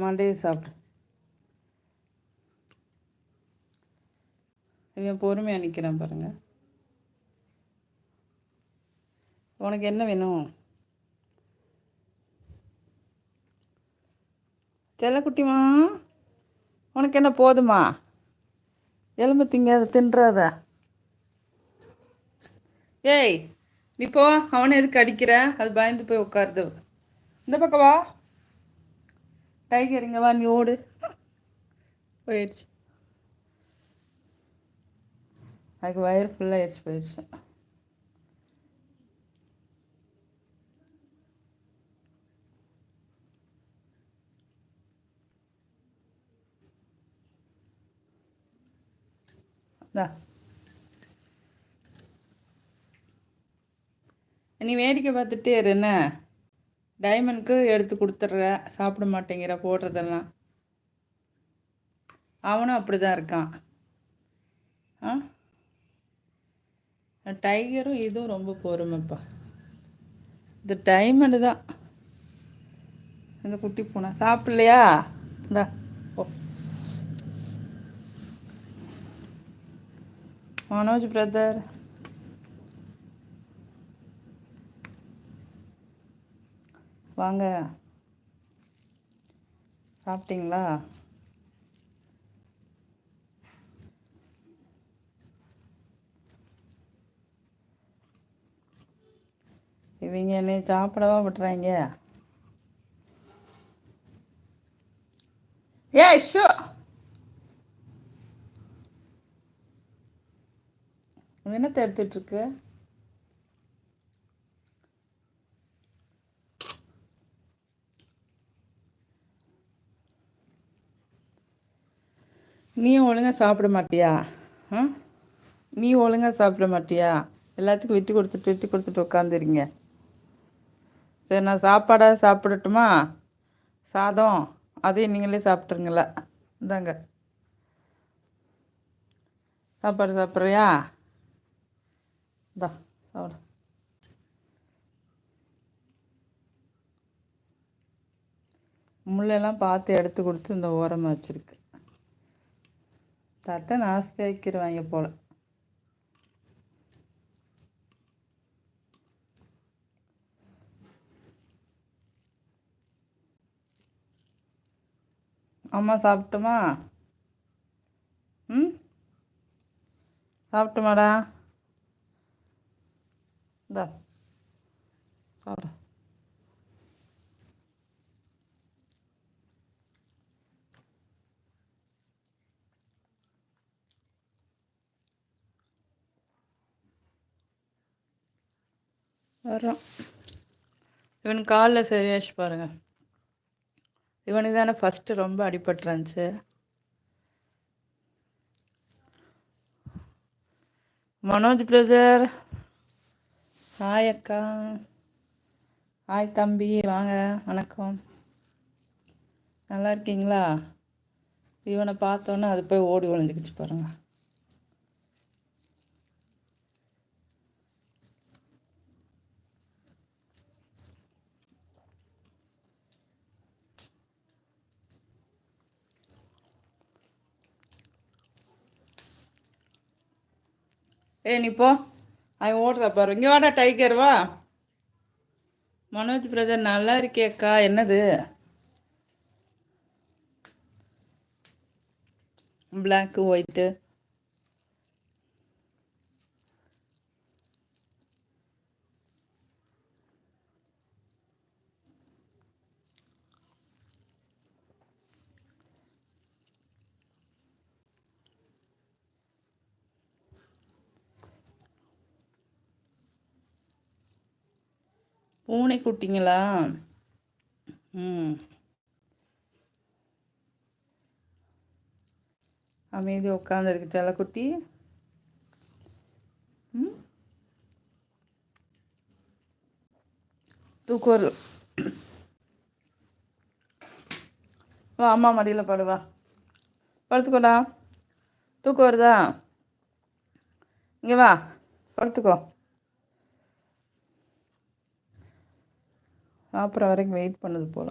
மண்டையை சாப்பிடு. இவன் பொறுமையாக நிற்கிறான் பாருங்க. உனக்கு என்ன வேணும் செல்லக்குட்டிமா? உனக்கு என்ன போதுமா? எலும்பு திங்காத, தின்றாத. ஏய் நீ போ. அவனை எதுக்கு அடிக்கிற? அது பயந்து போய் உட்காருது. இந்த பக்கம் வா. டைகர் இங்கே வா, நீ ஓடு. போயிடுச்சு. அதுக்கு வயிறு ஃபுல்லாகிடுச்சு, போயிடுச்சு. நீ வேடிக்கை பார்த்துட்டே இரு. என்ன டைமண்ட்க்கு எடுத்து கொடுத்துட்ற, சாப்பிட மாட்டேங்கிற போடுறதெல்லாம். அவனும் அப்படி தான் இருக்கான். டைகரும் இதுவும் ரொம்ப பொறுமைப்பா. இந்த டைமண்டு தான் இந்த குட்டி பூனை. சாப்பிட்லையா? இந்தா ஓ. மனோஜ் பிரதர் வாங்க, சாப்பிட்டீங்களா? இவங்க என்னை சாப்பிடவா விட்டுறாங்க? ஷோ என்ன எடுத்துட்ருக்கு? நீ ஒழுங்காக சாப்பிட மாட்டியா? நீ ஒழுங்காக சாப்பிட மாட்டியா? எல்லாத்துக்கும் விட்டு கொடுத்துட்டு உட்காந்துருங்க. சரி, நான் சாப்பாடாக சாப்பிடட்டுமா? சாதம் அதையும் நீங்களே சாப்பிட்ருங்கள. இந்தாங்க, சாப்பாடு சாப்பிட்றியா? இந்தா சாப்பிடு. முள்ளெல்லாம் பார்த்து எடுத்து கொடுத்து இந்த ஓரமாக வச்சுருக்கு. தட்டை நாஸ்தி ஆக்கிடுவாங்க போல். அம்மா சாப்பிட்டுமா? சாப்பிட்டுமாடா? இந்தா சாப்பிட. வரோம். இவனுக்கு காலில் சரியாச்சு பாருங்கள். இவனுக்கு தானே ஃபஸ்ட்டு ரொம்ப அடிபட்டுருந்துச்சு. மனோஜ் பிரதர் ஹாய் அக்கா. ஹாய் தம்பி, வாங்க, வணக்கம். நல்லா இருக்கீங்களா? இவனை பார்த்தோன்னே அது போய் ஓடி ஒழிஞ்சிக்கிச்சு பாருங்க. நீ போ. அவன் ஓடுறா பாரு. இங்கே வாடா டைகர், வா. மனோஜ் பிரதர் நல்லா இருக்கேக்கா. என்னது பிளாக்கு ஒயிட்டு? பூனை குட்டிங்களா? அமைதி உட்காந்துருக்கு செல்லக்குட்டி. தூக்கு வா, அம்மா மடியில் படுவா. படுத்துக்கோடா. தூக்கம் வருதா? இங்கே வா, படுத்துக்கோ. சாப்பிட்ற வரைக்கும் வெயிட் பண்ணுது போல்.